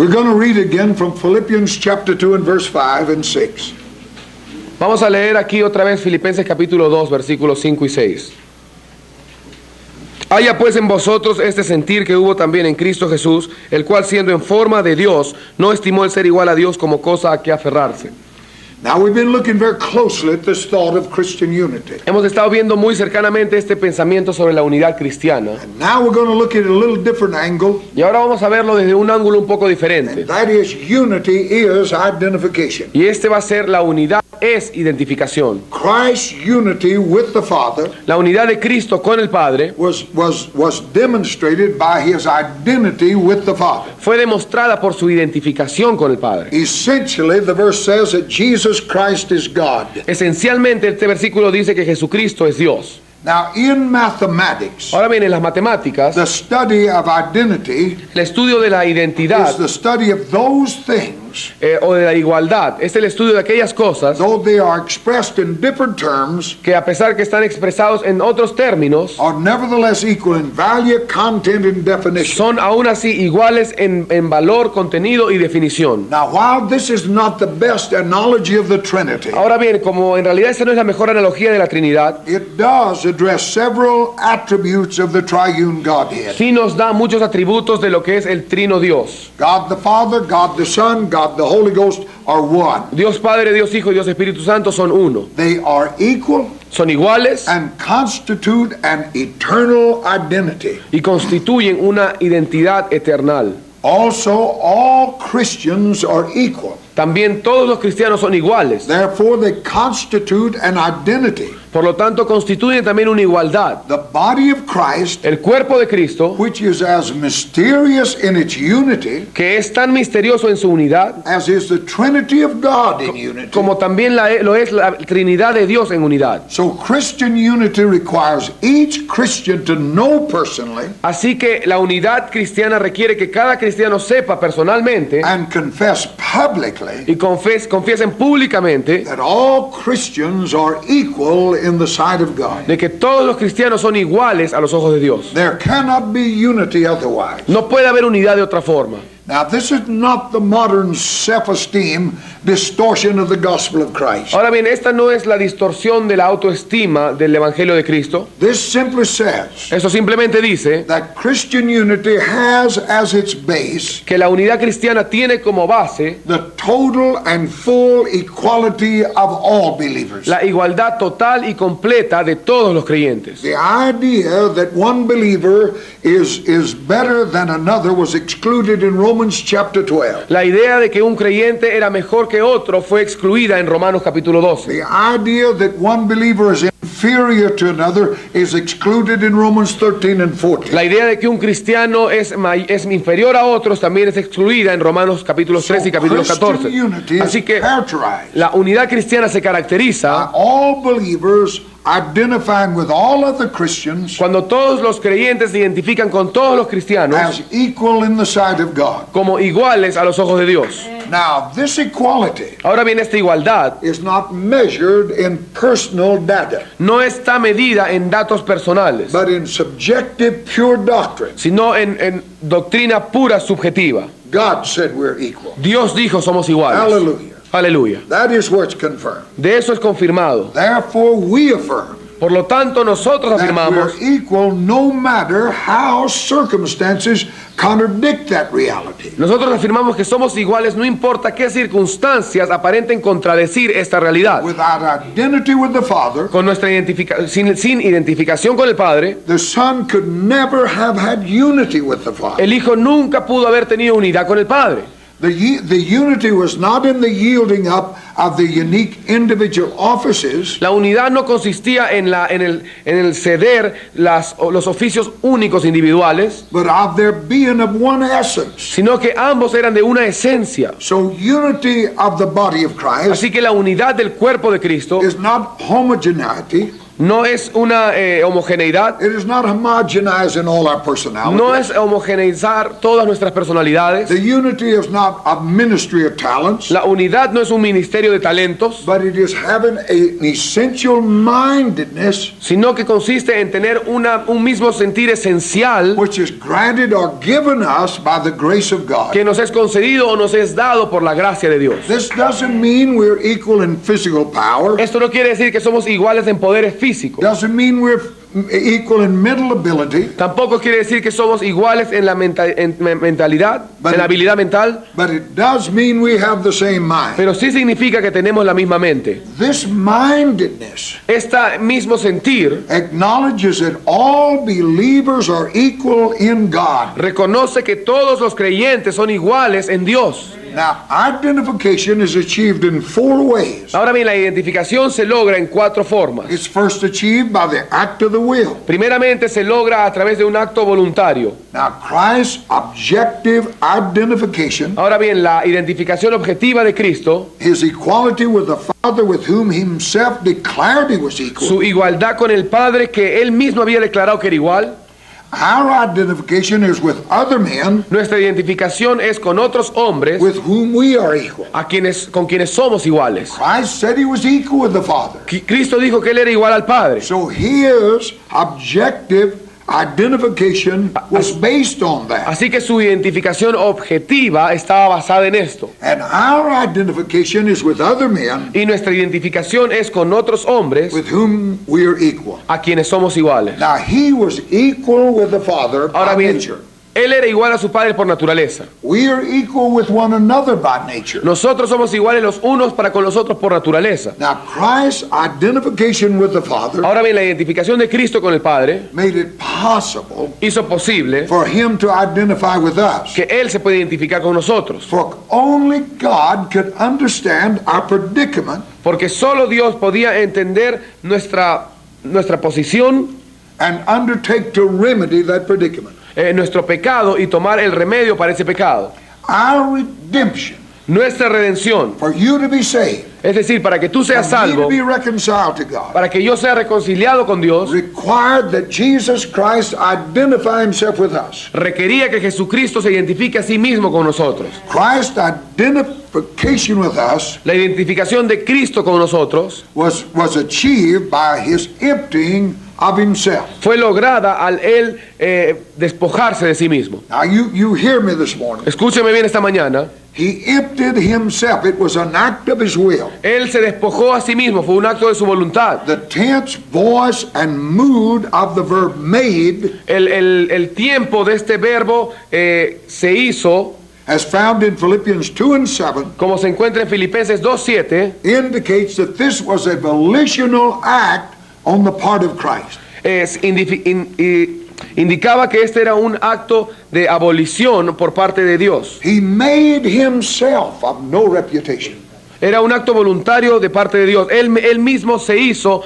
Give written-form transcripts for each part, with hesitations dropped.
We're going to read again from Philippians chapter 2 and verse 5 and 6. Vamos a leer aquí otra vez Filipenses capítulo 2, versículos 5 y 6. Haya pues en vosotros este sentir que hubo también en Cristo Jesús, el cual siendo en forma de Dios, no estimó el ser igual a Dios como cosa a que aferrarse. Now we've been looking very closely at this thought of Christian unity. Hemos estado viendo muy cercanamente este pensamiento sobre la unidad cristiana. And now we're going to look at it a little different angle. Y ahora vamos a verlo desde un ángulo un poco diferente. And that is, unity is identification. Y este va a ser la unidad es identificación. Christ's unity with the Father La unidad de Cristo con el Padre was demonstrated by his identity with the Father. fue demostrada por su identificación con el Padre. Essentially, the verse says that Jesus Christ is God. Esencialmente este versículo dice que Jesucristo es Dios. Now, in mathematics, Ahora bien, en las matemáticas, the study of identity el estudio de la identidad is the study of those things, o de la igualdad es el estudio de aquellas cosas though they are expressed in different terms, que a pesar que están expresados en otros términos, are nevertheless equal in value, content, and definition. son aún así iguales en valor, contenido y definición. Now, while this is not the best analogy of the Trinity, Ahora bien, como en realidad esa no es la mejor analogía de la Trinidad, it does address several attributes of the triune Godhead. sí nos da muchos atributos de lo que es el trino Dios. God the Father, God the Son, God the Holy Ghost are one. Dios Padre, Dios Hijo y Dios Espíritu Santo son uno. They are equal Son iguales and constitute an eternal identity. y constituyen una identidad eternal. Also, all Christians are equal. También todos los cristianos son iguales. Therefore, they constitute an identity. Por lo tanto, constituyen también una igualdad. The body of Christ, El cuerpo de Cristo, which is as mysterious in its unity que es tan misterioso en su unidad, as is the Trinity of God in unity. como también lo es la Trinidad de Dios en unidad. So Christian unity requires each Christian to know personally Así que la unidad cristiana requiere que cada cristiano sepa personalmente and confess publicly y confiesen públicamente that all Christians are equal in the sight of God. de que todos los cristianos son iguales a los ojos de Dios. There cannot be unity otherwise. No puede haber unidad de otra forma. Now, this is not the modern self-esteem distortion of the gospel of Christ. Ahora bien, esta no es la distorsión de la autoestima del Evangelio de Cristo. This simply says Eso simplemente dice that Christian unity has as its base que la unidad cristiana tiene como base the total and full equality of all believers. la igualdad total y completa de todos los creyentes. The idea that one believer is better than another was excluded in Romans chapter 12. La idea de que un creyente era mejor que otro fue excluida en Romanos capítulo 12. The idea that one believer is inferior to another is excluded in Romans 13 and 14. La idea de que un cristiano es inferior a otros también es excluida en Romanos capítulos 13 y capítulo 14. Así que la unidad cristiana se caracteriza all believers identifying with all other Christians cuando todos los creyentes se identifican con todos los cristianos as equal in the sight of God. como iguales a los ojos de Dios. Now, this equality Ahora bien, esta igualdad is not measured in personal data, no está medida en datos personales, but in subjective, pure doctrine. sino en doctrina pura subjetiva. God said we're equal. Dios dijo somos iguales. Hallelujah. Aleluya. That is where it's confirmed. De eso es confirmado. Therefore, we affirm Por lo tanto, nosotros that afirmamos we're equal no matter how circumstances contradict that reality. Nosotros afirmamos que somos iguales, no importa qué circunstancias aparenten contradecir esta realidad. Without identity with the Father, Con nuestra sin identificación con el Padre, the Son could never have had unity with the Father. el Hijo nunca pudo haber tenido unidad con el Padre. The unity was not in the yielding up of the unique individual offices, La unidad no consistía en el ceder los oficios únicos individuales, but of there being of one essence. sino que ambos eran de una esencia. So unity of the body of Christ Así que la unidad del cuerpo de Cristo is not homogeneity, No es una homogeneidad. It is not homogenized in all our personalities. No es homogeneizar todas nuestras personalidades. The unity is not a ministry of talents, La unidad no es un ministerio de talentos, but it is having an essential mindedness sino que consiste en tener un mismo sentir esencial which is granted or given us by the grace of God. que nos es concedido o nos es dado por la gracia de Dios. This doesn't mean we're equal in physical power. Esto no quiere decir que somos iguales en poderes físicos. Doesn't mean we're equal in mental ability. Tampoco quiere decir que somos iguales en la mentalidad, en la habilidad mental, But it does mean we have the same mind. pero sí significa que tenemos la misma mente. This mindedness Este mismo sentir acknowledges that all believers are equal in God. reconoce que todos los creyentes son iguales en Dios. Now, identification is achieved in 4 ways. Ahora bien, la identificación se logra en 4 formas. It's first achieved by the act of the will. Primeramente se logra a través de un acto voluntario. Now, Christ's objective identification, Ahora bien, la identificación objetiva de Cristo, his equality with the Father with whom himself declared he was equal. su igualdad con el Padre que él mismo había declarado que era igual. Our identification is with other men Nuestra identificación es con otros hombres with whom we are equal. con quienes somos iguales. Christ said he was equal with the Father. Cristo dijo que él era igual al Padre. So his objective identification was based on that. Así que su identificación objetiva estaba basada en esto. And our identification is with other men Y nuestra identificación es con otros hombres with whom we are equal. a quienes somos iguales. Now he was equal with the Father Ahora by bien, nature. él era igual a su Padre por naturaleza. We are equal with one another by nature. Nosotros somos iguales los unos para con los otros por naturaleza. Now Christ's identification with the Father Ahora bien, la identificación de Cristo con el Padre made it possible hizo posible for him to identify with us. que Él se puede identificar con nosotros. For only God could understand our predicament Porque solo Dios podía entender nuestra posición, and undertake to remedy that predicament. nuestro pecado y tomar el remedio para ese pecado. Our redemption, Nuestra redención, for you to be saved, es decir, para que tú seas and me to salvo, be reconciled to God, para que yo sea reconciliado con Dios, required that Jesus Christ identify himself with us. requería que Jesucristo se identifique a sí mismo con nosotros. Christ's identification with us La identificación de Cristo con nosotros was achieved by his emptying of himself. fue lograda al Él despojarse de sí mismo. Now you hear me this morning. Escúcheme bien esta mañana. He emptied himself. It was an act of his will. Él se despojó a sí mismo, fue un acto de su voluntad. The tense, voice, and mood of the verb made, El tiempo de este verbo se hizo, as found in Philippians 2 and 7, como se encuentra en Filipenses 2:7, indicates that this was a volitional act on the part of Christ. indicaba que este era un acto de abolición por parte de Dios. He made himself of no reputation. Era un acto voluntario de parte de Dios. Él mismo se hizo,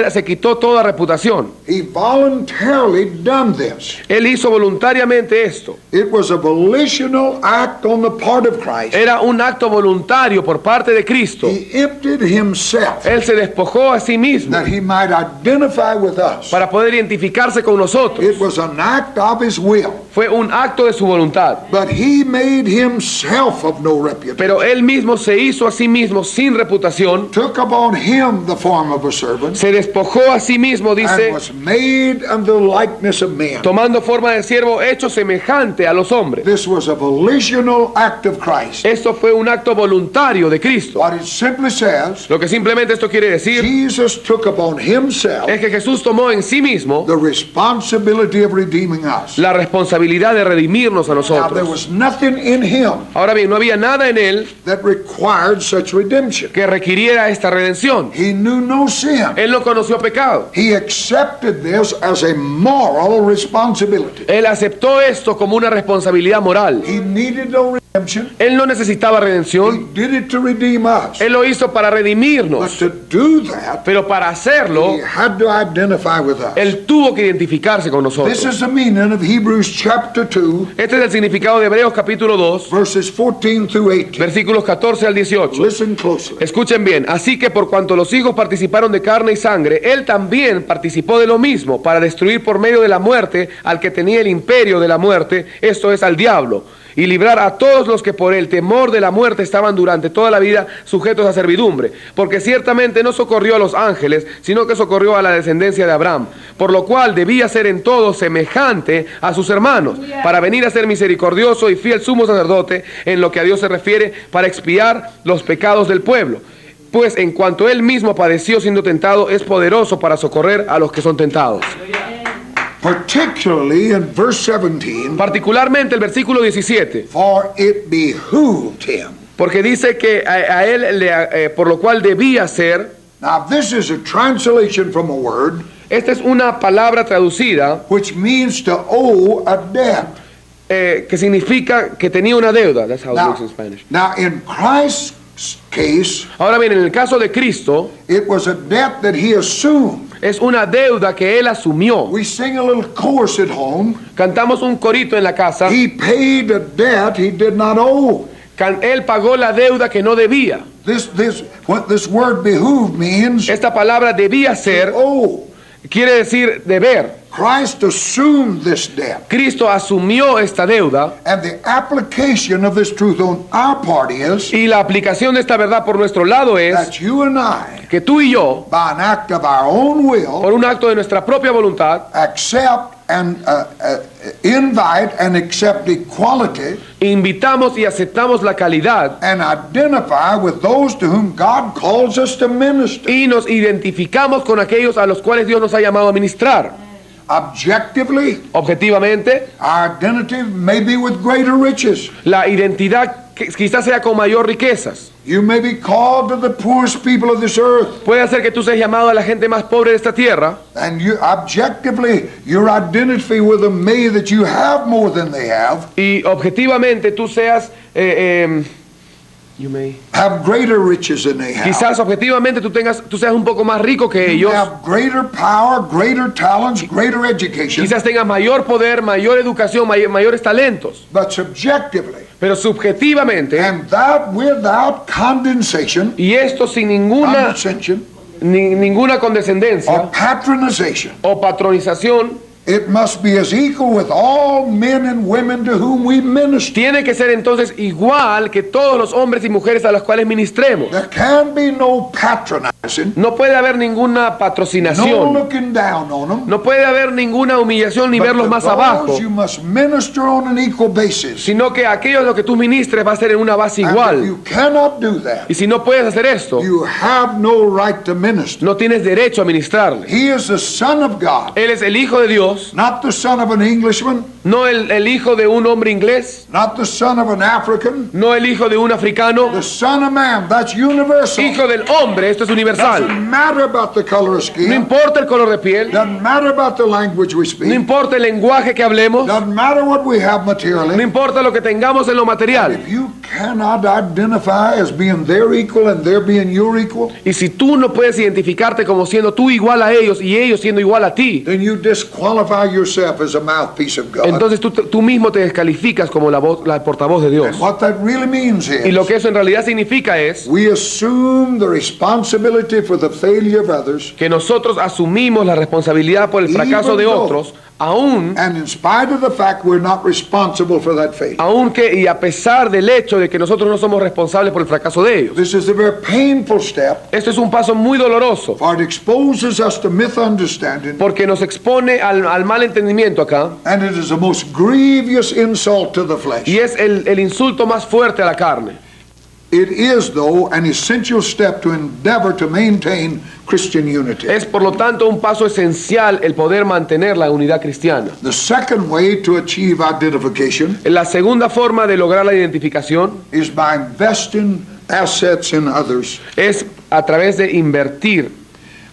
se quitó toda reputación. He voluntarily done this. Él hizo voluntariamente esto. It was a volitional act on the part of Christ. Era un acto voluntario por parte de Cristo. He emptied himself Él se despojó a sí mismo that he might identify with us. para poder identificarse con nosotros. It was an act of his will. Fue un acto de su voluntad. But he made himself of no reputation. Pero él mismo se hizo a sí mismo sin reputación. Took upon him the form of a servant. Se despojó a sí mismo, dice, And was made unto the likeness of man. tomando forma de siervo, hecho semejante a los hombres. This was a volitional act of Christ. Esto fue un acto voluntario de Cristo. What it simply says, Lo que simplemente esto quiere decir Jesus took upon himself es que Jesús tomó en sí mismo the responsibility of redeeming us. la responsabilidad de redimirnos a Now there nosotros. was nothing in him Ahora bien, no había nada en él that required such redemption. que requiriera esta redención. He knew no sin. Él no conoció pecado. He accepted this as a moral responsibility. Él aceptó esto como una responsabilidad moral. He needed no Él no necesitaba redención. He did it to redeem us. Él lo hizo para But redimirnos. to do that, Pero para hacerlo, he had to identify with us. Él tuvo que identificarse con This nosotros. is the meaning of Hebrews chapter 2, Este es el significado de Hebreos capítulo 2, verses 14 through 18. versículos 14 al 18. Listen closely. Escuchen bien, así que por cuanto los hijos participaron de carne y sangre, él también participó de lo mismo, para destruir por medio de la muerte al que tenía el imperio de la muerte, esto es, al diablo, y librar a todos los que por el temor de la muerte estaban durante toda la vida sujetos a servidumbre, porque ciertamente no socorrió a los ángeles, sino que socorrió a la descendencia de Abraham, por lo cual debía ser en todo semejante a sus hermanos, para venir a ser misericordioso y fiel sumo sacerdote en lo que a Dios se refiere, para expiar los pecados del pueblo. Pues en cuanto él mismo padeció siendo tentado, es poderoso para socorrer a los que son tentados. Particularly in verse 17, Particularmente el versículo 17, for it behooved him. porque dice que a él, por lo cual debía ser. Now, this is a translation from a word Esta es una palabra traducida which means to owe a debt. que significa que tenía una deuda. That's how it looks in Spanish. Now, in Christ's case, Ahora bien, en el caso de Cristo, it was a debt that he assumed. es una deuda que él asumió. We sing a little chorus at home. Cantamos un corito en la casa. He paid a debt he did not owe. Él pagó la deuda que no debía. What this word behoove means, Esta palabra debía ser, owe. quiere decir deber. Christ assumed this debt. Cristo asumió esta deuda, And the application of this truth on our part is y la aplicación de esta verdad por nuestro lado es that you and I, que tú y yo, by an act of our own will, por un acto de nuestra propia voluntad, accept and invite and accept equality invitamos y aceptamos la calidad and identify with those to whom God calls us to minister. y nos identificamos con aquellos a los cuales Dios nos ha llamado a ministrar. Objectively, Objetivamente, our identity may be with greater riches. la identidad quizás sea con mayor riquezas. You may be called to the poorest people of this earth. Puede ser que tú seas llamado a la gente más pobre de esta tierra, And you, objectively, your identity with them may that you have more than they have y objetivamente tú seas you may. have greater riches than they have. Quizás objetivamente tú seas un poco más rico que You ellos. have greater power, greater talents, greater education. Quizás tengas mayor poder, mayor educación, mayores talentos. But subjectively, Pero subjetivamente, and that without condensation, y esto sin ninguna condescendencia or patronization, o patronización, it must be as equal with all men and women to whom we minister. tiene que ser entonces igual que todos los hombres y mujeres a los cuales ministremos. There can be no patronizing, No puede haber ninguna no patrocinación, looking down on them. no puede haber ninguna humillación ni But verlos to más those abajo, you must minister on an equal basis. sino que aquello a lo que tú ministres va a ser en una base And if igual. you cannot do that, Y si no puedes hacer esto, you have no right to minister. no tienes derecho a ministrarle. He is the Son of God, Él es el Hijo de Dios, not the son of an Englishman, no el hijo de un hombre inglés, not the son of an African, no el hijo de un africano, the Son of Man. That's universal. hijo del hombre, esto es universal. Doesn't matter about the color of No skin. importa el color de piel, Doesn't matter about the language we no speak. importa el lenguaje que hablemos, Doesn't matter what we have no materially. importa lo que tengamos en lo material. If you cannot identify as being their equal and their being your equal, Y si tú no puedes identificarte como siendo tú igual a ellos y ellos siendo igual a ti, then you disqualify yourself as a mouthpiece of God. entonces tú mismo te descalificas como la portavoz de Dios. And what that really means Y lo is que eso en realidad significa es we assume the responsibility for the failure of others, que nosotros asumimos la responsabilidad por el fracaso de otros, aún and in spite of the fact we're not responsible for that failure. aunque y a pesar del hecho de que nosotros no somos responsables por el fracaso de ellos. This is a very painful step, Esto es un paso muy doloroso for it exposes us to misunderstanding, porque nos expone al mal entendimiento acá and it is the most grievous insult to the flesh. y es el insulto más fuerte a la carne. It is, though, an essential step to endeavor to maintain Christian unity. Es por lo tanto un paso esencial el poder mantener la unidad cristiana. The second way to achieve identification La segunda forma de lograr la identificación is by investing assets in others. es a través de invertir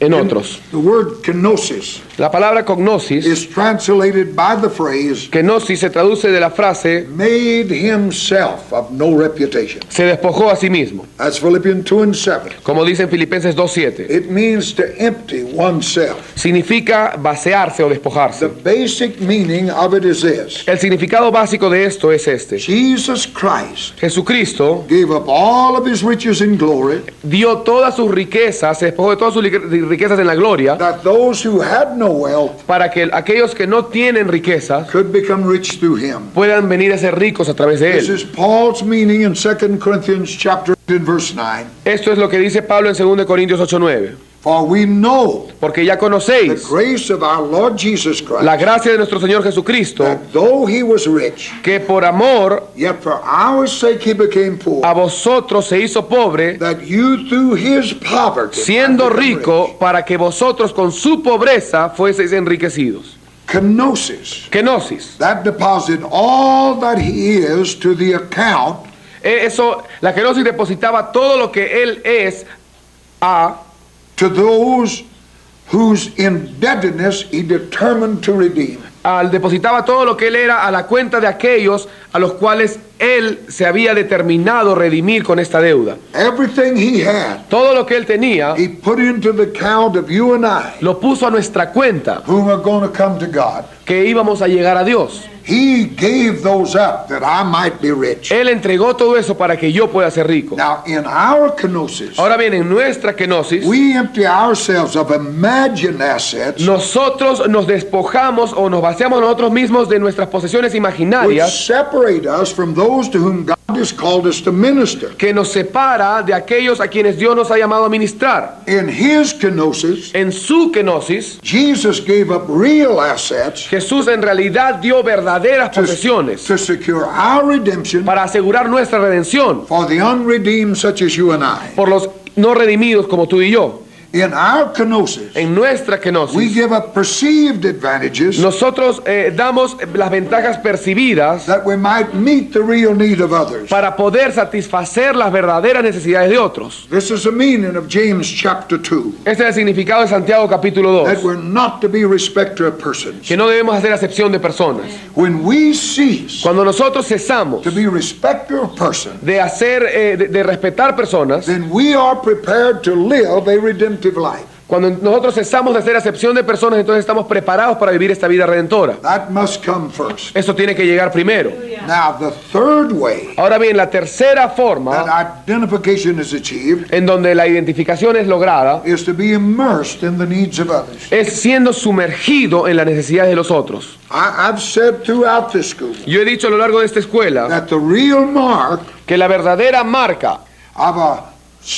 en otros. The word kenosis La palabra cognosis, is translated by the phrase, kenosis se traduce de la frase made himself of no reputation. se despojó a sí mismo, That's Philippians 2:7. como dice en Filipenses 2:7. It means to empty oneself. Significa vaciarse o despojarse. The basic meaning of it is this. El significado básico de esto es este. Jesus Christ Jesucristo gave up all of his riches in glory, dio todas sus riquezas, se despojó de todas sus riquezas en la gloria, that those who had no wealth para que aquellos que no tienen riquezas could become rich through him. puedan venir a ser ricos a través de This él. is Paul's meaning in 2 Corinthians chapter 8 and verse 9. Esto es lo que dice Pablo en 2 Corintios 8:9. For we know Porque ya the conocéis grace of our Lord Jesus Christ, la gracia de nuestro Señor Jesucristo, that though he was rich, que por amor yet for our sake he became a poor, vosotros se hizo pobre, that you through his poverty siendo might become rico, rich. para que vosotros con su pobreza fueseis enriquecidos. Kenosis, Kenosis. that deposit all that he is to the account Eso, la kenosis depositaba todo lo que él es a to those whose indebtedness he determined to redeem. depositaba todo lo que él era a la cuenta de aquellos a los cuales él se había determinado redimir con esta deuda. Everything he had, Todo lo que él tenía he put into the account of you and I, lo puso a nuestra cuenta, whom are going to come to God. que íbamos a llegar a Dios. He gave those up that I might be rich. Él entregó todo eso para que yo pueda ser rico. Now, in our kenosis, Ahora bien, en nuestra kenosis, we empty ourselves of imagined assets nosotros nos despojamos o nos vaciamos nosotros mismos de nuestras posesiones which imaginarias separate us from those to whom God has called us to minister. que nos separa de aquellos a quienes Dios nos ha llamado a ministrar. In his kenosis, En su kenosis, Jesus gave up real assets Jesús en realidad dio verdaderas posesiones to secure our redemption para asegurar nuestra redención for the unredeemed such as you and I. por los no redimidos como tú y yo. In our kenosis, En nuestra we kenosis, give up perceived advantages nosotros damos las ventajas percibidas that we might meet the real need of others. para poder satisfacer las verdaderas necesidades de otros. This is the meaning of James chapter 2, Este es el significado de Santiago capítulo that 2, we're not to be respecter of persons. que no debemos hacer acepción de personas. When we cease Cuando nosotros cesamos to be respecter of persons, de hacer, de respetar personas, then we are prepared to live a redemptive life. cuando nosotros cesamos de hacer acepción de personas, entonces estamos preparados para vivir esta vida redentora. That must come first. Eso tiene que llegar primero. Now, the third way Ahora bien, la tercera forma that identification is achieved en donde la identificación es lograda is to be immersed in the needs of others. es siendo sumergido en las necesidades de los otros. I've said throughout this school Yo he dicho a lo largo de esta escuela that the real mark que la verdadera marca of a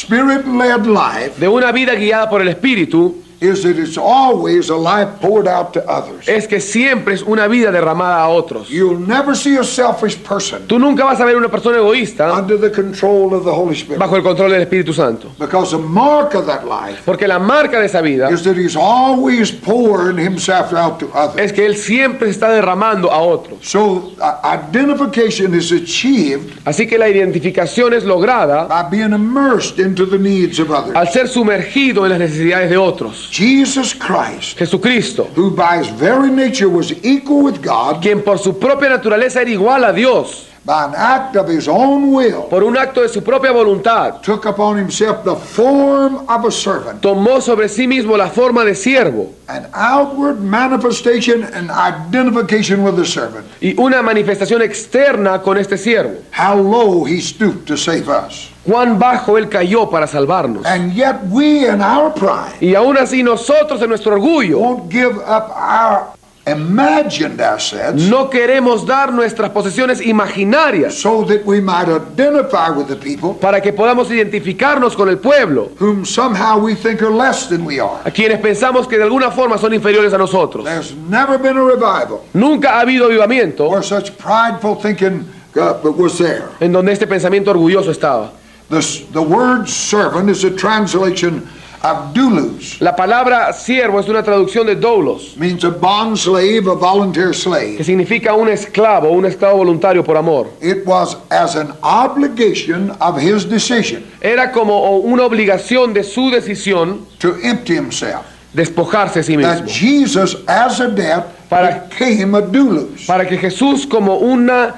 spirit-led life de una vida guiada por el Espíritu is that it's always a life poured out to others. es que siempre es una vida derramada a otros. You'll never see a selfish person Tú nunca vas a ver una persona egoísta under the control of the Holy Spirit, bajo el control del Espíritu Santo. because the mark of that life Porque la marca de esa vida is that he's always pouring himself out to others. es que Él siempre está derramando a otros. So identification is achieved Así que la identificación es lograda by being immersed into the needs of others. al ser sumergido en las necesidades de otros. Jesus Christ, Jesucristo, who by his very nature was equal with God, quien por su propia naturaleza era igual a Dios, by an act of his own will, por un acto de su propia voluntad, took upon himself the form of a servant, tomó sobre sí mismo la forma de siervo an outward manifestation and identification with the servant. y una manifestación externa con este siervo. How low he stooped to save us. Cuán bajo Él cayó para salvarnos. And yet we in our pride Y aún así nosotros en nuestro orgullo won't give up our imagined assets no queremos dar nuestras posesiones imaginarias so that we might identify with the people para que podamos identificarnos con el pueblo, whom somehow we think are less than we are. a quienes pensamos que de alguna forma son inferiores a nosotros. There's never been a revival Nunca ha habido avivamiento where such prideful thinking was there. en donde este pensamiento orgulloso estaba. The word servant is a translation of doulos. La palabra siervo es una traducción de doulos, Means a bond slave, a volunteer que slave. significa un esclavo voluntario por amor. It was as an obligation of his decision Era como una obligación de su decisión to empty himself. despojarse a sí That mismo. Jesus, as a debt, Para- became a doulos. Para que Jesús como una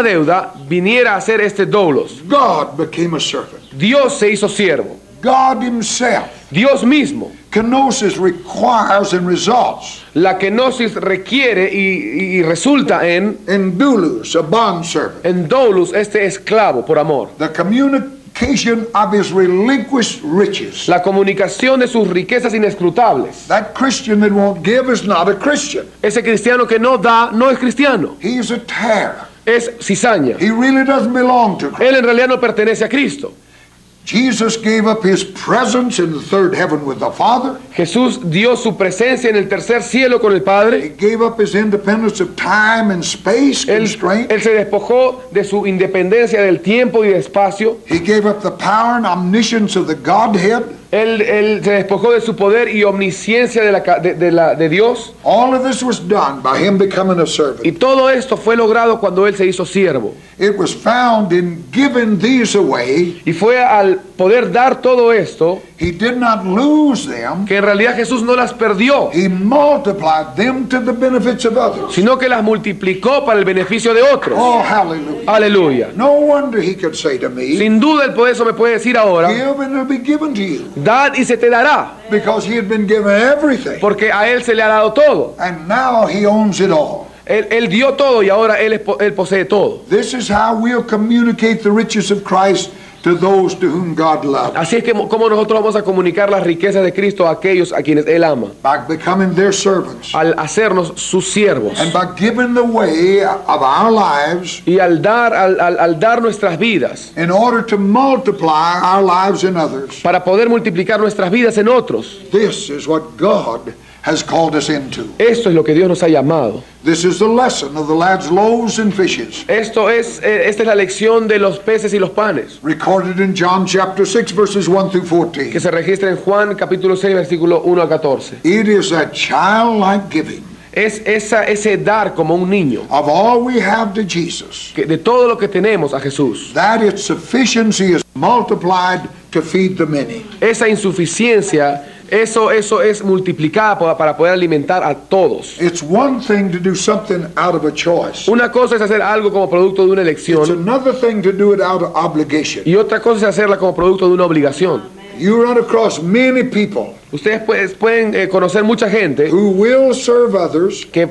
deuda viniera a ser este doulos. God became a servant. Dios se hizo siervo. God himself. Dios mismo. Kenosis requires and results La kenosis requiere y resulta en doulos, a bondservant. doulos, este esclavo por amor. The communication of his relinquished riches. La comunicación de sus riquezas inescrutables. That Christian that won't give is not a Christian. Ese cristiano que no da no es cristiano, He's a tare. es cizaña. He really doesn't belong to Christ. Él en realidad no pertenece a Cristo. Jesus gave up his presence in the third heaven with the Father. Jesús dio su presencia en el tercer cielo con el He Padre. gave up his independence of time and space constraint. Él se despojó de su independencia del tiempo y del espacio. He gave up the power and omniscience of the Godhead. Él se despojó de su poder y omnisciencia de Dios. All of this was done by him becoming a servant. Y todo esto fue logrado cuando Él se hizo siervo. It was found in giving these away. Y fue al poder dar todo esto He did not lose them. que en realidad Jesús no las perdió, He multiplied them to the benefits of others. sino que las multiplicó para el beneficio de otros. Oh, hallelujah. Aleluya. No wonder he could say to me, Sin duda el poder eso me puede decir ahora, give and it'll be given to you. dad y se te dará, Because he had been given everything. porque a Él se le ha dado todo. And now he owns it all. Él dio todo y ahora Él posee todo. This is how we'll communicate the riches of Christ to those to whom God loves. Así es que como nosotros vamos a comunicar las riquezas de Cristo a aquellos a quienes Él ama, By becoming their servants. al hacernos sus siervos And by giving the way of our lives y al dar nuestras vidas in order to multiply our lives in others. para poder multiplicar nuestras vidas en otros. This is what God has called us into. Esto es lo que Dios nos ha llamado. This is the lesson of the lad's loaves and fishes, Esta es la lección de los peces y los panes, recorded in John chapter 6 verses 1 through que 14. se registra en Juan capítulo 6 versículo 1 a 14. It is a childlike giving Es ese dar como un niño, of all we have to Jesus, que de todo lo que tenemos a Jesús. that its sufficiency is multiplied to feed the many. Esa insuficiencia, eso es multiplicada para poder alimentar a todos. It's one thing to do something out of a choice. Una cosa es hacer algo como producto de una It's elección another thing to do it out of obligation. y otra cosa es hacerla como producto de una obligación. You run across many people Ustedes pueden conocer mucha gente who will serve others que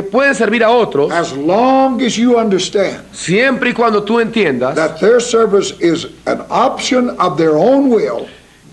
pueden servir a otros as long as you understand siempre y cuando tú entiendas that their service is an option of their own will,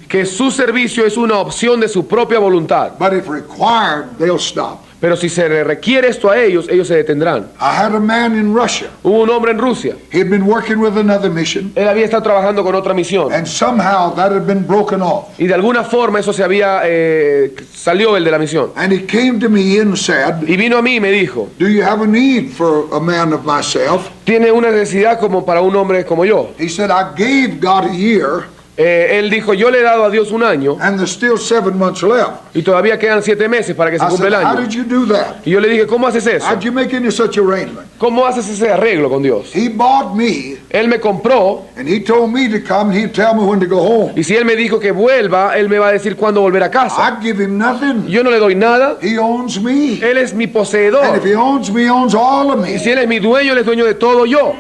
que su servicio es una opción de su propia voluntad. but if required, they'll stop. Pero si se le requiere esto a ellos, ellos se detendrán. I had a man in Russia. Hubo un hombre en Rusia. He'd been working with another mission, Él había estado trabajando con otra misión. and somehow that had been broken off. Y de alguna forma eso salió él de la misión. And he came to me and said, Y vino a mí y me dijo, do you have a need for a man of myself? tiene una necesidad como para un hombre como yo. He said, I gave God a year, Él dijo, yo le he dado a Dios un año and there's still 7 months left. y todavía quedan 7 meses para que se I cumpla said, el how año. did you do that? Y yo le dije, ¿cómo haces eso? How'd you make any such arrangement? ¿Cómo haces ese arreglo con Dios? He bought me, Él me compró and he told me to come, and he'd tell me when to go home. y si él me dijo que vuelva, él me va a decir cuándo volver a casa. I'd give him nothing. Yo no le doy nada. He owns me. Él es mi And poseedor. if he owns me, he owns all of Y me. si él es mi dueño, él es dueño de todo yo.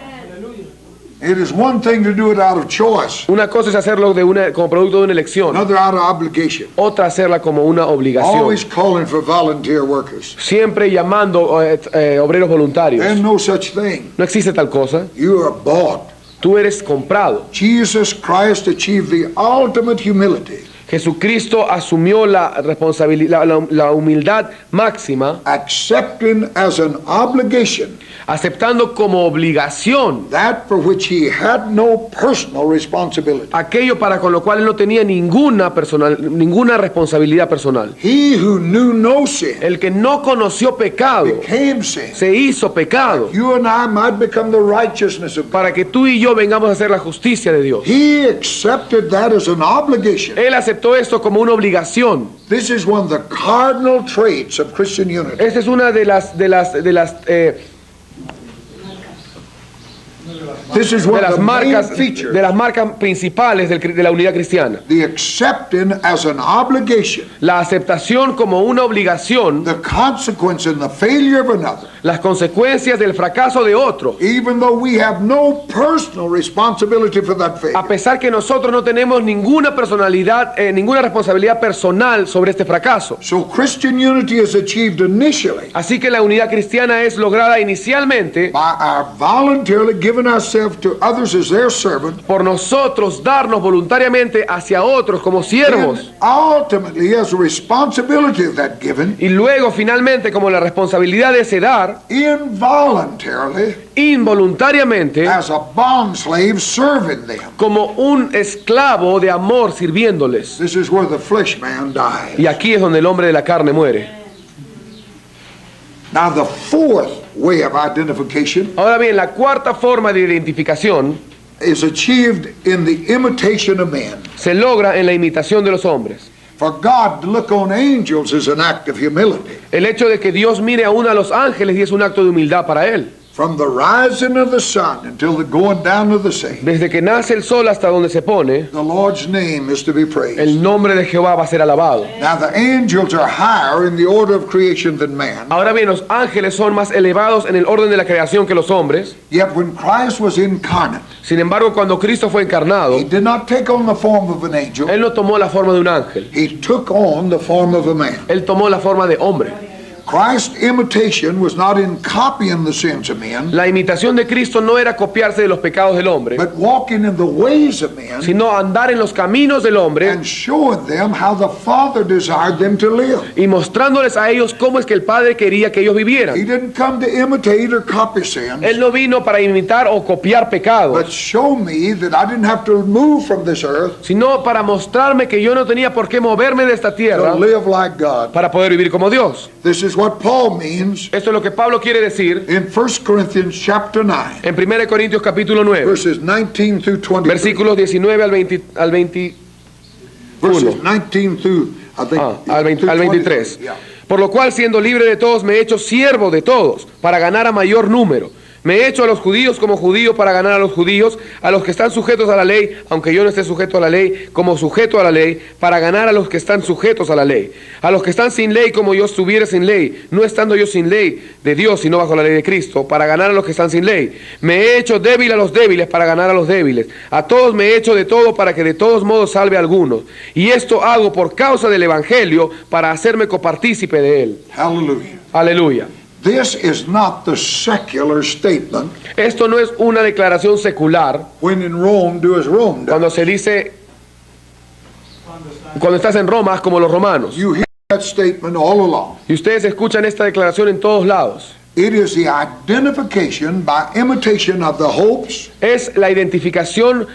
It is one thing to do it out of choice, Una cosa es hacerlo como producto de una elección, another out of obligation. otra hacerla como una obligación. Always calling for volunteer workers. Siempre llamando obreros voluntarios. There's no such thing. No existe tal cosa. You are bought. Tú eres comprado. Jesus Christ achieved the ultimate humility Jesucristo asumió la responsabilidad, la humildad máxima, accepting as an obligation aceptando como obligación that for which he had no personal responsibility. aquello para con lo cual él no tenía ninguna responsabilidad personal. He who knew no sin El que no conoció pecado became sin. se hizo pecado You and I might become the righteousness of God. para que tú y yo vengamos a hacer la justicia de Dios. He accepted that as an obligation. Él aceptó esto como una obligación. This is one of the cardinal traits of Christian unity. Esta es una de las This is one of the main features. de las marcas principales de la unidad cristiana. The accepting as an obligation, La aceptación como una obligación, the consequence and the failure of another, las consecuencias del fracaso de otro, even though we have no personal responsibility for that a failure. pesar que nosotros no tenemos ninguna personalidad, ninguna responsabilidad personal sobre este fracaso. So Christian unity is achieved initially Así que la unidad cristiana es lograda inicialmente by our voluntarily giving ourselves to others as their servant, por nosotros darnos voluntariamente hacia otros como and siervos, ultimately as a responsibility of that given, y luego finalmente como la responsabilidad de ese dar, involuntarily involuntariamente, as a bond slave serving them. como un esclavo de amor sirviéndoles. This is where the flesh man dies. Y aquí es donde el hombre de la carne muere. Now the fourth way of identification Ahora bien, la cuarta forma de identificación is achieved in the imitation of man. se logra en la imitación de los hombres. For God to look on angels is an act of humility. El hecho de que Dios mire aún a los ángeles y es un acto de humildad para él. From the rising of the sun until the going down of the same, Desde que nace el sol hasta donde se pone, the Lord's name is to be praised. el nombre de Jehová va a ser alabado. Now the angels are higher in the order of creation than man. Ahora bien, los ángeles son más elevados en el orden de la creación que los hombres. Yet when Christ was incarnate, Sin embargo, cuando Cristo fue encarnado, he did not take on the form of an angel. él no tomó la forma de un ángel, He took on the form of a man. él tomó la forma de hombre. Christ's imitation was not in copying the sins of men, La imitación de Cristo no era copiarse de los pecados del hombre, but walking in the ways of men sino andar en los caminos del hombre and showing them how the Father desired them to live. y mostrándoles a ellos cómo es que el Padre quería que ellos He vivieran. didn't come to imitate or copy sins, Él no vino para imitar o copiar but pecados, show me that I didn't have to move from this earth sino para mostrarme que yo no tenía por qué moverme de esta tierra to live like God. para poder vivir como Dios. This is what Paul means Esto es lo que Pablo quiere decir in 1 Corinthians chapter 9, en 1 Corintios capítulo 9, verses 19 through 23. versículos 19 al 21. Verses 19 through, I think, Al 23. Yeah. Por lo cual, siendo libre de todos, me he hecho siervo de todos, para ganar a mayor número. Me he hecho a los judíos como judío para ganar a los judíos, a los que están sujetos a la ley, aunque yo no esté sujeto a la ley, como sujeto a la ley, para ganar a los que están sujetos a la ley. A los que están sin ley, como yo estuviera sin ley, no estando yo sin ley de Dios, sino bajo la ley de Cristo, para ganar a los que están sin ley. Me he hecho débil a los débiles para ganar a los débiles. A todos me he hecho de todo para que de todos modos salve a algunos. Y esto hago por causa del Evangelio, para hacerme copartícipe de él. Hallelujah. Aleluya. This is not the secular statement Esto no es una declaración secular when in Rome do as Rome does. cuando se dice, cuando estás en Roma, haz como los romanos. You hear that statement all along. Y ustedes escuchan esta declaración en todos lados. It is the identification by imitation of the hopes, Es la identificación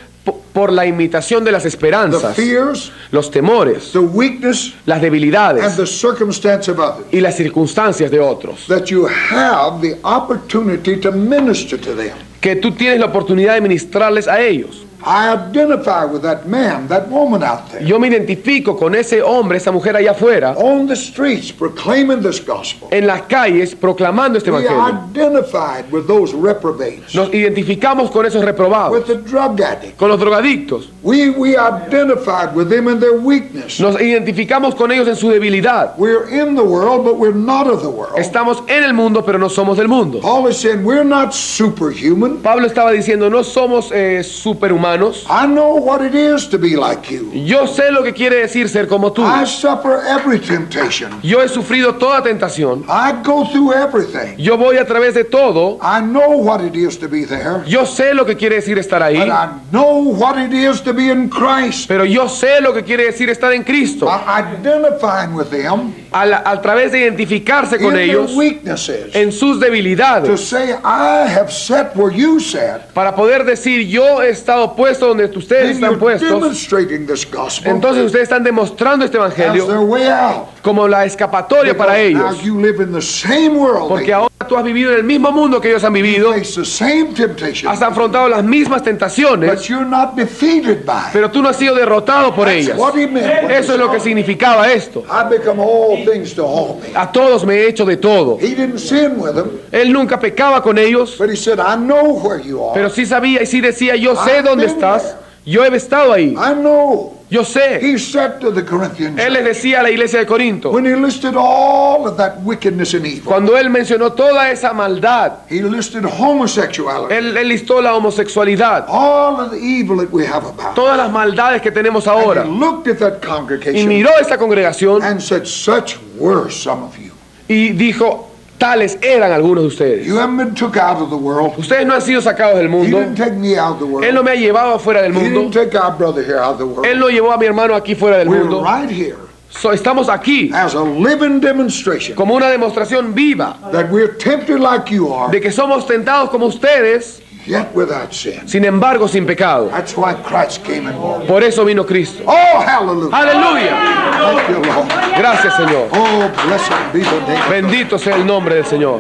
por la imitación de las the esperanzas, fears, los temores, the weakness, las and debilidades the circumstance of others. y las circunstancias de otros. That you have the opportunity to minister to them. Que tú tienes la oportunidad de ministrarles a ellos. I identify with that man, that woman out there, Yo me identifico con ese hombre, esa mujer allá afuera, on the streets proclaiming this gospel. en las calles, proclamando este We evangelio. identified with those reprobates, Nos identificamos con esos reprobados, with the drug addict. con los drogadictos. We identified with them in their weakness. Nos identificamos con ellos en su debilidad. We're in the world, but we're not of the world. Estamos en el mundo, pero no somos del mundo. Paul is saying we're not superhuman. Pablo estaba diciendo, no somos superhumanos, humanos. I know what it is to be like you. Yo sé lo que quiere decir ser como tú. I suffer every temptation. Yo he sufrido toda tentación. I go through everything. Yo voy a través de todo. I know what it is to be there. Yo sé lo que quiere decir estar ahí. But I know what it is to be in Christ. Pero yo sé lo que quiere decir estar en Cristo. Identifying with them A través de identificarse con in their ellos weaknesses. en sus To debilidades. say, I have sat where you sat. Para poder decir, yo he estado puesto donde ustedes Then están you're puestos. demonstrating this gospel Entonces ustedes están demostrando este as evangelio their way out. como la escapatoria para Because now ellos. you live in the same world. Porque ahora tú has vivido en el mismo mundo que ellos han vivido. Face the same temptation. Has afrontado las mismas tentaciones, But you're not defeated by it. pero tú no has sido derrotado por ellas. What he meant when he Eso es lo que said, significaba esto. I become all things to all men. A todos me he hecho de todo. He didn't sin with them, Él nunca pecaba con ellos, but he said, I know where you are. pero sí sabía y sí decía, yo sé dónde estás. Yo he estado ahí. I know. Yo sé. He said to the Corinthians, Él les decía a la iglesia de Corinto, when he listed all of that wickedness and evil, cuando él mencionó toda esa maldad, he listed homosexuality, él listó la homosexualidad, all of the evil that we have about. todas las maldades que tenemos And ahora. he looked at that Y congregation miró esta congregación and said, such were some of you. y dijo, tales eran algunos de ustedes. You haven't been took out of the world. Ustedes no han sido sacados del He mundo. didn't take me out of the world. Él no me ha llevado afuera del He didn't mundo. take our brother here out of the world. Él no llevó a mi hermano aquí fuera del We're mundo. right here Estamos aquí as a living demonstration como una demostración viva that we're tempted like you are, de que somos tentados como ustedes, yet without sin. sin embargo sin pecado. That's why Christ came and walked. Por eso vino Cristo. Oh, hallelujah. Aleluya. Thank you, Lord. Gracias, Señor. Oh, blessed be the name. Bendito sea el nombre del Señor.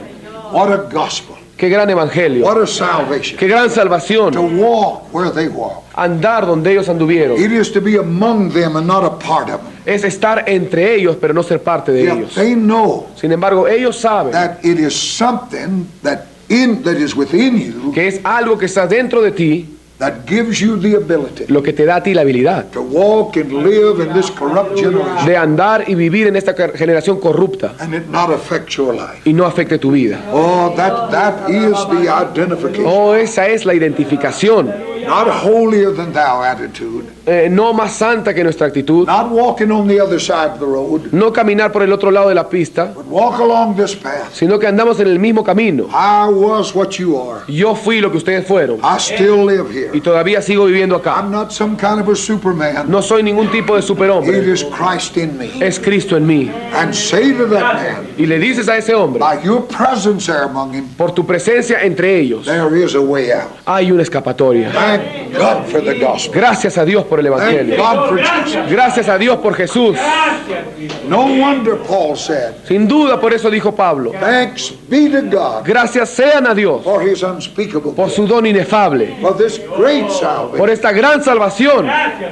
What a gospel. Qué gran evangelio. What a salvation. Qué gran To salvación. walk where they walk. Andar donde ellos anduvieron. It is to be among them and not a part of them. Es estar entre ellos, pero no ser parte de If ellos. they know Sin embargo, ellos saben that it is something that is within you que es algo que está dentro de ti, that gives you the ability lo que te da a ti la habilidad to walk and live in this corrupt generation de andar y vivir en esta generación corrupta and it not affect your life. y no afecte tu vida. Oh, that is the identification. Oh, esa es la identificación. Not holier than thou attitude. No más santa que nuestra actitud. Not walking on the other side of the road, No caminar por el otro lado de la pista, but walk along this path. sino que andamos en el mismo camino. I was what you are. Yo fui lo que ustedes fueron I still live y here. todavía sigo viviendo acá. I'm not some kind of a Superman. No soy ningún tipo de It superhombre. is Christ in me. Es Cristo en mí. And say to that man, Y le dices a ese hombre, by your presence there among him, por tu presencia entre ellos, there is a way out. hay una escapatoria. Thank God for the gospel. Gracias a Dios por el Thank Evangelio. God for Jesus. Gracias a Dios por Jesús. No wonder Paul said, Sin duda, por eso dijo Pablo, thanks be to God gracias sean a Dios for his unspeakable por gift, su don inefable, for this great por salvation. esta gran salvación.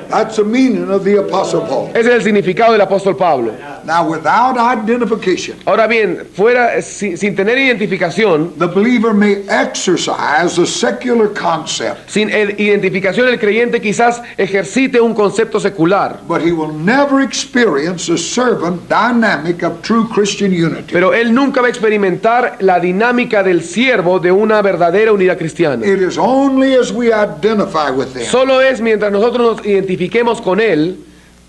That's the meaning of the Apostle Paul. Ese es el significado del apóstol Pablo. Now, without identification, Ahora bien, sin tener identificación, the believer may exercise the secular concept, sin identificación el creyente quizás ejercite un concepto secular, but he will never experience the servant dynamic of true Christian unity. pero él nunca va a experimentar la dinámica del siervo de una verdadera unidad cristiana. It is only as we identify with them. Solo es mientras nosotros nos identifiquemos con él.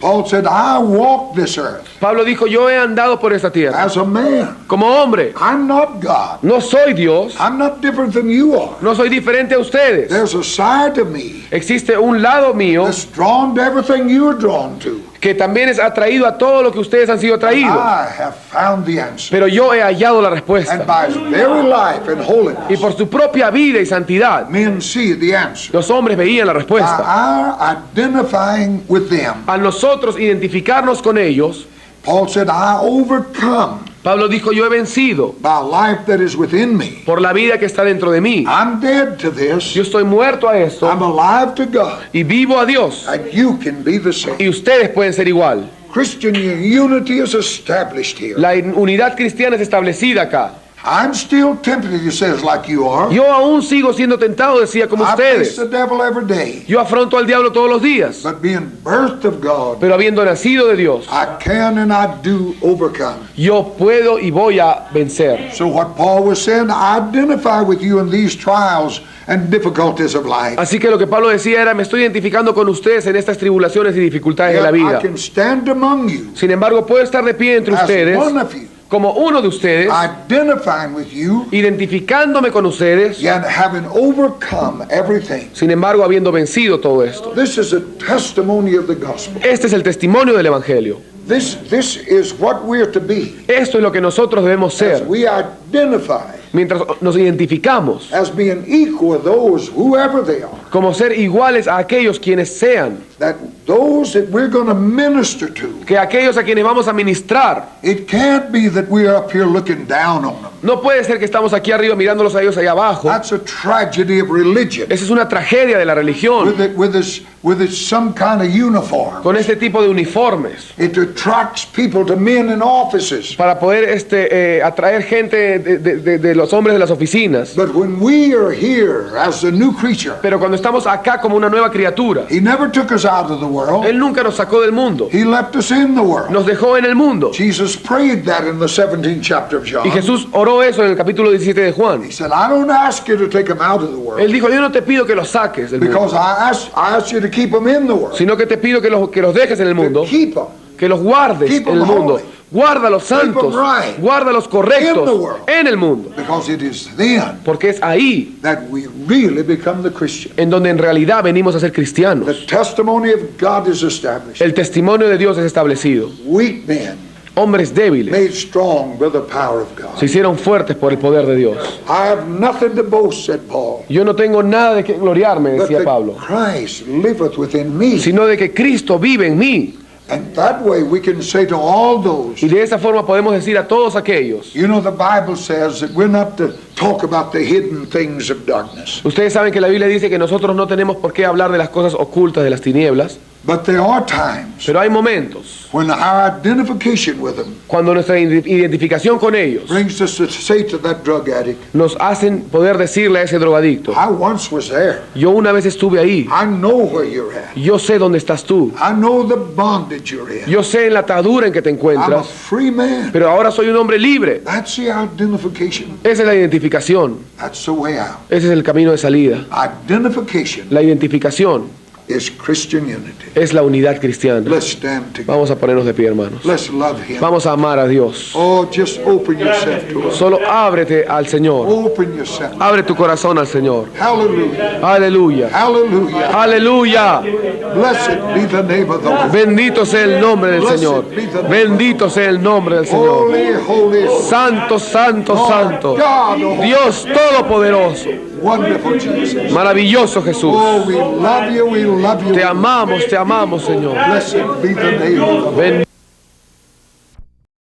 Paul said, I walk this earth Pablo dijo, yo he andado por esta tierra as a man. como hombre. I'm not God. No soy Dios, I'm not different than you are. no soy diferente a ustedes. There's a side to me Existe un lado mío that's drawn to everything you're drawn to. que también es atraído a todo lo que ustedes han sido atraídos. I have found the answer. Pero yo he hallado la And respuesta. by his very life and Y holiness, por su propia vida y santidad, men see the answer. los hombres veían la By respuesta. our identifying with them, Al nosotros identificarnos con ellos, Paul said, I overcome Pablo dijo, yo he vencido by life that is within me. por la vida que está dentro de mí. I'm dead to this. Yo estoy muerto a esto I'm alive to God. y vivo a Dios. And you can be the same. Y ustedes pueden ser igual. Christian unity is established here. La unidad cristiana es establecida acá. I'm still tempted, he says, like you are. Yo aún sigo siendo tentado, decía, como I face ustedes. the devil every day. Yo afronto al diablo todos los días. But being birthed of God, Pero habiendo nacido de Dios, I can and I do overcome. yo puedo y voy a vencer. So what Paul was saying, I identify with you in these trials and difficulties of life. Así que lo que Pablo decía era, me estoy identificando con ustedes en estas tribulaciones y dificultades de la Yet I vida. can stand among you Sin embargo, puedo estar de pie entre as ustedes, one of you, como uno de ustedes, identifying with you, identificándome con ustedes, yet having overcome everything. sin embargo, habiendo vencido todo esto. This is a testimony of the gospel. Este es el testimonio del Evangelio. This is what we're to be. Esto es lo que nosotros debemos As ser, we identify mientras nos identificamos as being equal with those, whoever they are, como ser iguales a aquellos quienes sean, that those that we're going to minister to, que aquellos a quienes vamos a ministrar. it can't be that we're up here looking down on them. No puede ser que estamos aquí arriba mirándolos a ellos allá abajo. That's a tragedy of religion. Esa es una tragedia de la religión, With some kind of uniform. con este tipo de uniformes, It attracts people to men in offices. para poder atraer gente de los hombres de las oficinas. But when we are here as a new creature, Pero cuando estamos acá como una nueva criatura, He never took us out of the world. Él nunca nos sacó del mundo, He left us in the world. nos dejó en el mundo. Jesus prayed that in the 17th chapter of John. Y Jesús oró eso en el capítulo 17 de Juan. He said, I don't ask you to take them out of the world, Él dijo, yo no te pido que los saques del mundo, because I ask you to keep them in the world. sino que te pido que los dejes en el mundo, To keep them. que los guardes Keep en el 'em mundo. holy. Guarda los santos, Keep 'em right. guarda los In the correctos world. en el mundo. Because it is then Porque es ahí that we really become the Christian. en donde en realidad venimos a ser The cristianos. testimony of God is established. El testimonio de Dios es establecido. Weak men Hombres débiles made strong by the power of God. se hicieron fuertes por el poder de Dios. I have nothing to boast, said Paul, Yo no tengo nada de que gloriarme, but decía Pablo, that Christ liveth within me. sino de que Cristo vive en mí. And that way we can say to all those, Y de esa forma podemos decir a todos aquellos. you know, the Bible says that we're not to talk about the hidden things of darkness. Ustedes saben que la Biblia dice que nosotros no tenemos por qué hablar de las cosas ocultas de las tinieblas, But there are times pero hay momentos when our identification with them cuando nuestra identificación con ellos brings us to say to that drug addict, nos hacen poder decirle a ese drogadicto, I once was there. yo una vez estuve ahí, I know where you're at. yo sé dónde estás tú, I know the bondage you're in. yo sé en la atadura en que te I'm a encuentras, free man. pero ahora soy un hombre libre. That's the identification. Esa es la identificación, That's the way out. ese es el camino de salida. Identification La identificación is Christian unity. es la unidad cristiana. Let's stand together. Vamos a ponernos de pie, hermanos. Let's love Him. Vamos a amar a Dios. Oh, just open yourself to Him. Solo ábrete al Señor. Open yourself. Abre tu corazón al Señor. Hallelujah. Aleluya. Hallelujah. Aleluya. Blessed be the name of the Lord. Bendito sea el nombre del Señor. Bendito sea el nombre del Señor. Holy, holy, Santo, santo, santo. Dios Todopoderoso. wonderful Jesus. Maravilloso Jesús. Oh, we love you, Te amamos, Señor. Blessed be the name of the Lord.